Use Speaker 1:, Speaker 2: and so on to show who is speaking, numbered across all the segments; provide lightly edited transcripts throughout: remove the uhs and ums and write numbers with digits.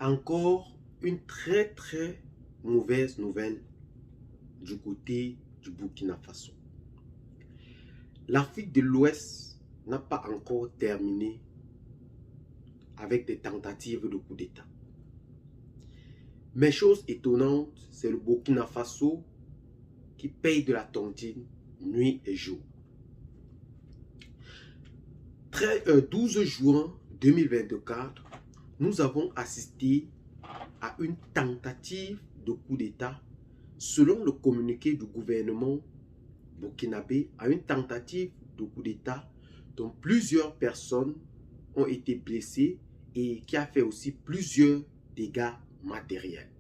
Speaker 1: Encore une très mauvaise nouvelle du côté du Burkina Faso. L'Afrique de l'Ouest n'a pas encore terminé avec des tentatives de coup d'État. Mais chose étonnante, c'est le Burkina Faso qui paye de la tontine nuit et jour. 12 juin 2024, nous avons assisté à une tentative de coup d'État selon le communiqué du gouvernement burkinabé, à une tentative de coup d'État dont plusieurs personnes ont été blessées et qui a fait aussi plusieurs dégâts matériels.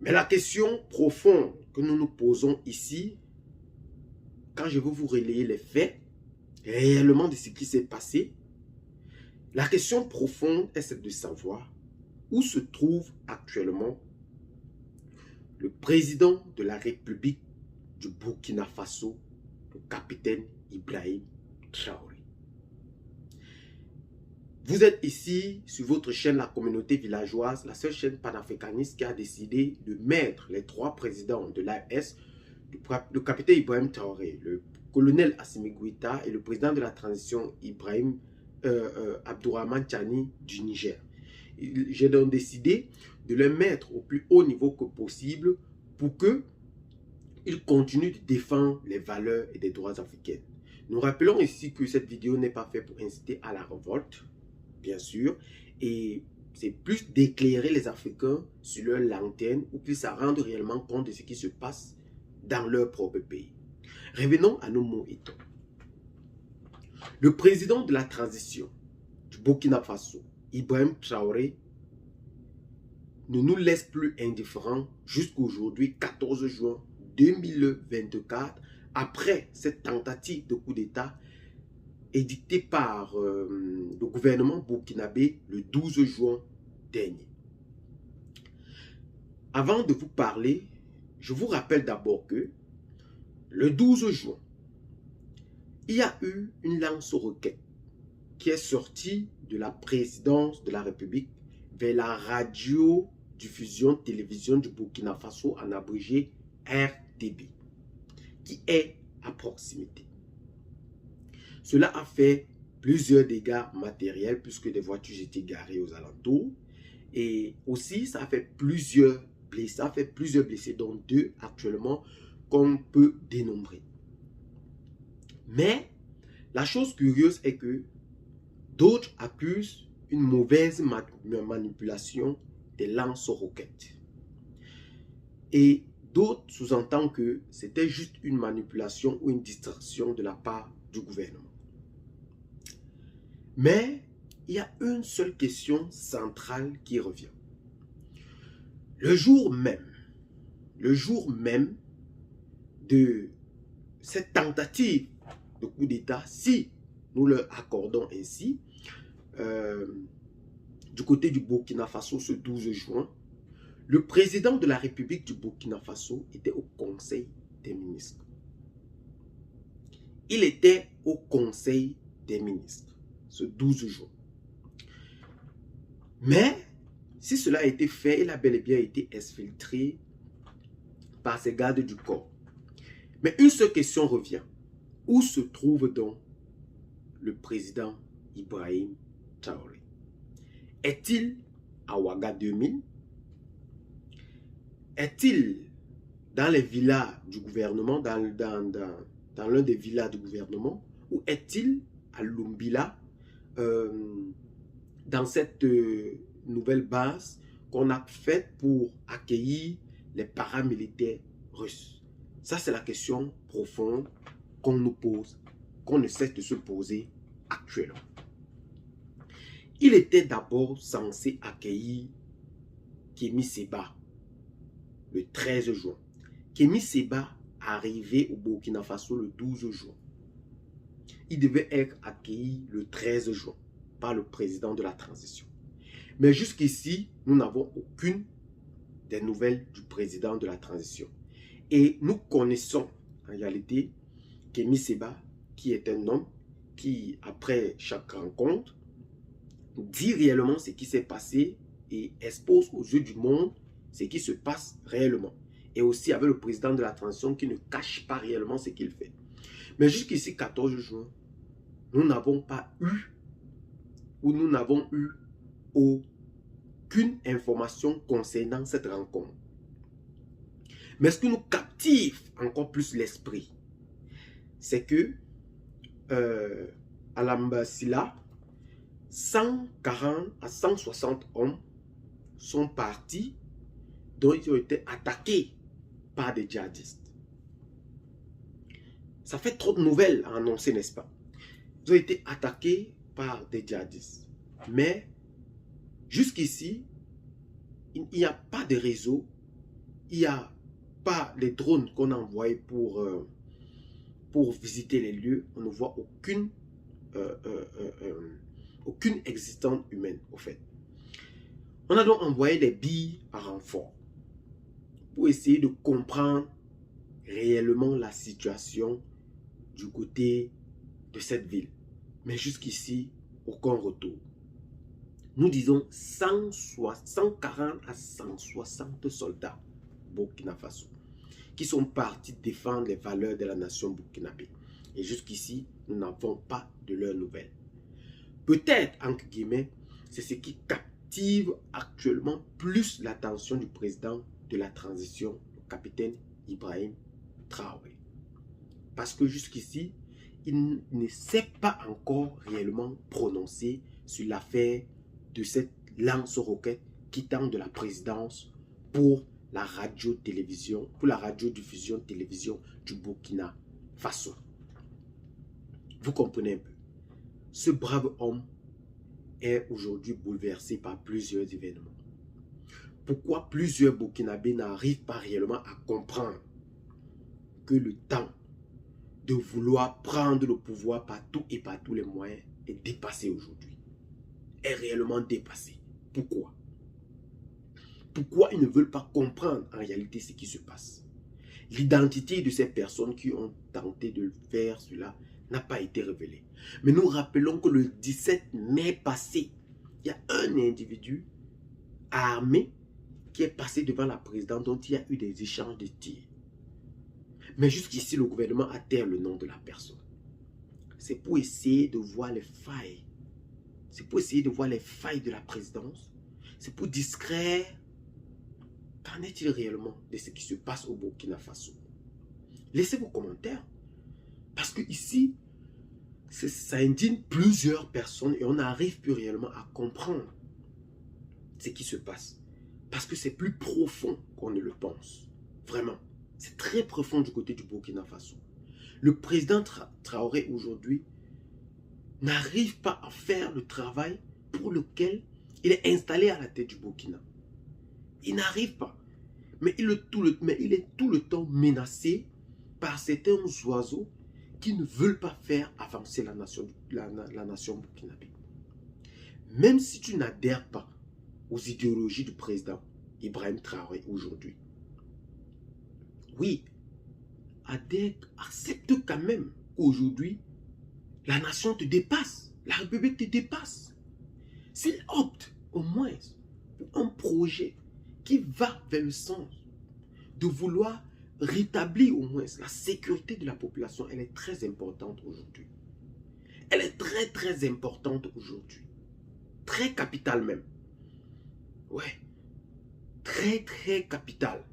Speaker 1: Mais la question profonde que nous nous posons ici, quand je vais vous relayer les faits réellement de ce qui s'est passé, la question profonde est celle de savoir où se trouve actuellement le président de la République du Burkina Faso, le capitaine Ibrahim Traoré. Vous êtes ici sur votre chaîne La Communauté Villageoise, la seule chaîne panafricaniste qui a décidé de mettre les trois présidents de l'AES, le capitaine Ibrahim Traoré, le colonel Assimi Goïta et le président de la transition Ibrahim Abdourahmane Tchani du Niger. J'ai donc décidé de les mettre au plus haut niveau que possible pour qu'ils continuent de défendre les valeurs et les droits africains. Nous rappelons ici que cette vidéo n'est pas faite pour inciter à la révolte, bien sûr, et c'est plus d'éclairer les Africains sur leur lanterne ou plus à rendre réellement compte de ce qui se passe dans leur propre pays. Revenons à nos mots et temps. Le président de la transition du Burkina Faso, Ibrahim Traoré, ne nous laisse plus indifférents jusqu'aujourd'hui, 14 juin 2024, après cette tentative de coup d'État édictée par le gouvernement burkinabé le 12 juin dernier. Avant de vous parler, je vous rappelle d'abord que le 12 juin, il y a eu une lance-roquette qui est sortie de la présidence de la République vers la radiodiffusion télévision du Burkina Faso, en abrégé RTB, qui est à proximité. Cela a fait plusieurs dégâts matériels puisque des voitures étaient garées aux alentours. Et aussi, ça a fait plusieurs blessés, dont 2 actuellement qu'on peut dénombrer. Mais la chose curieuse est que d'autres accusent une mauvaise manipulation des lance-roquettes. Et d'autres sous-entendent que c'était juste une manipulation ou une distraction de la part du gouvernement. Mais il y a une seule question centrale qui revient. Le jour même de cette tentative de coup d'État, si nous leur accordons ainsi, du côté du Burkina Faso ce 12 juin, le président de la République du Burkina Faso était au Conseil des ministres. Il était au Conseil des ministres ce 12 juin. Mais si cela a été fait, il a bel et bien été exfiltré par ses gardes du corps. Mais une seule question revient. Où se trouve donc le président Ibrahim Traoré? Est-il à Ouaga 2000? Est-il dans les villas du gouvernement, dans l'un des villas du gouvernement? Ou est-il à Lumbila, dans cette nouvelle base qu'on a faite pour accueillir les paramilitaires russes? Ça, c'est la question profonde qu'on nous pose, qu'on ne cesse de se poser actuellement. Il était d'abord censé accueillir Kémi Séba le 13 juin. Kémi Séba arrivé au Burkina Faso le 12 juin. Il devait être accueilli le 13 juin par le président de la transition. Mais jusqu'ici, nous n'avons aucune des nouvelles du président de la transition. Et nous connaissons en réalité Kémi Séba, qui est un homme qui, après chaque rencontre, dit réellement ce qui s'est passé et expose aux yeux du monde ce qui se passe réellement. Et aussi avec le président de la transition qui ne cache pas réellement ce qu'il fait. Mais jusqu'ici, 14 juin, nous n'avons pas eu, ou nous n'avons eu aucune information concernant cette rencontre. Mais ce qui nous captive encore plus l'esprit, c'est que à l'Ambasila, 140 à 160 hommes sont partis, dont ils ont été attaqués par des djihadistes. Ça fait trop de nouvelles à annoncer, n'est-ce pas? Ils ont été attaqués par des djihadistes. Mais jusqu'ici, il n'y a pas de réseau, il n'y a pas les drones qu'on a envoyés pour visiter les lieux. On ne voit aucune existence humaine, au fait. On a donc envoyé des billes à renfort pour essayer de comprendre réellement la situation du côté de cette ville. Mais jusqu'ici, aucun retour. Nous disons 140 à 160 soldats Burkina Faso qui sont partis défendre les valeurs de la nation burkinabé. Et jusqu'ici, nous n'avons pas de leurs nouvelles. Peut-être, entre guillemets, c'est ce qui captive actuellement plus l'attention du président de la transition, le capitaine Ibrahim Traoré. Parce que jusqu'ici, il ne s'est pas encore réellement prononcé sur l'affaire de cette lance-roquette quittant de la présidence pour la radio-télévision, pour la radiodiffusion télévision du Burkina Faso. Vous comprenez un peu. Ce brave homme est aujourd'hui bouleversé par plusieurs événements. Pourquoi plusieurs Burkinabés n'arrivent pas réellement à comprendre que le temps de vouloir prendre le pouvoir par tout et par tous les moyens est dépassé aujourd'hui. Est réellement dépassé. Pourquoi? Pourquoi ils ne veulent pas comprendre en réalité ce qui se passe? L'identité de ces personnes qui ont tenté de faire cela n'a pas été révélée. Mais nous rappelons que le 17 mai passé, il y a un individu armé qui est passé devant la présidente dont il y a eu des échanges de tirs. Mais jusqu'ici, le gouvernement atterre le nom de la personne. C'est pour essayer de voir les failles. C'est pour essayer de voir les failles de la présidence. C'est pour distraire. Qu'en est-il réellement de ce qui se passe au Burkina Faso? Laissez vos commentaires. Parce que ici, ça indigne plusieurs personnes et on n'arrive plus réellement à comprendre ce qui se passe. Parce que c'est plus profond qu'on ne le pense. Vraiment. C'est très profond du côté du Burkina Faso. Le président Traoré aujourd'hui n'arrive pas à faire le travail pour lequel il est installé à la tête du Burkina. Il n'arrive pas. Mais il est tout le temps menacé par certains oiseaux qui ne veulent pas faire avancer la nation burkinabé. Même si tu n'adhères pas aux idéologies du président Ibrahim Traoré aujourd'hui, oui, accepte quand même qu'aujourd'hui, la nation te dépasse, la République te dépasse. S'il opte au moins pour un projet qui va vers le sens de vouloir rétablir au moins la sécurité de la population, elle est très importante aujourd'hui. Elle est très très importante aujourd'hui. Très capitale même. Ouais. Très très capitale.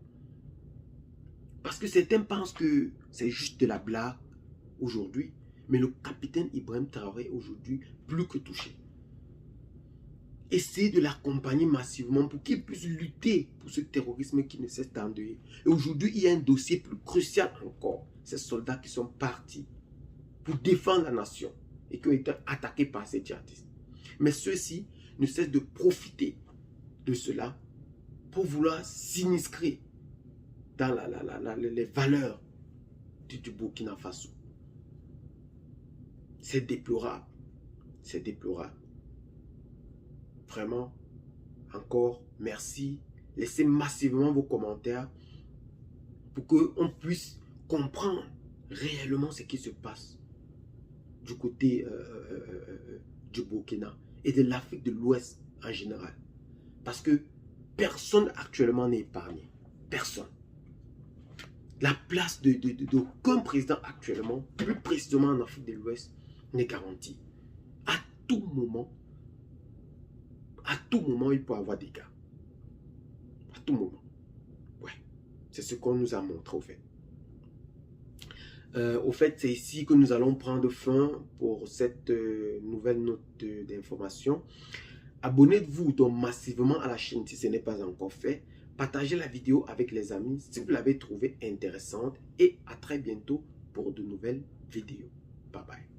Speaker 1: Parce que certains pensent que c'est juste de la blague aujourd'hui. Mais le capitaine Ibrahim Traoré aujourd'hui, plus que touché. Essayez de l'accompagner massivement pour qu'il puisse lutter pour ce terrorisme qui ne cesse d'endeuiller. Et aujourd'hui, il y a un dossier plus crucial encore. Ces soldats qui sont partis pour défendre la nation et qui ont été attaqués par ces djihadistes. Mais ceux-ci ne cessent de profiter de cela pour vouloir s'inscrire dans les valeurs du Burkina Faso. C'est déplorable. C'est déplorable. Vraiment, encore, merci. Laissez massivement vos commentaires pour qu'on puisse comprendre réellement ce qui se passe du côté du Burkina et de l'Afrique de l'Ouest en général. Parce que personne actuellement n'est épargné. Personne. La place d'aucun président actuellement, plus précisément en Afrique de l'Ouest, n'est garantie. À tout moment, il peut y avoir des cas. À tout moment. Ouais. C'est ce qu'on nous a montré, au fait. C'est ici que nous allons prendre fin pour cette nouvelle note d'information. Abonnez-vous donc massivement à la chaîne si ce n'est pas encore fait. Partagez la vidéo avec les amis si vous l'avez trouvée intéressante. Et à très bientôt pour de nouvelles vidéos. Bye bye.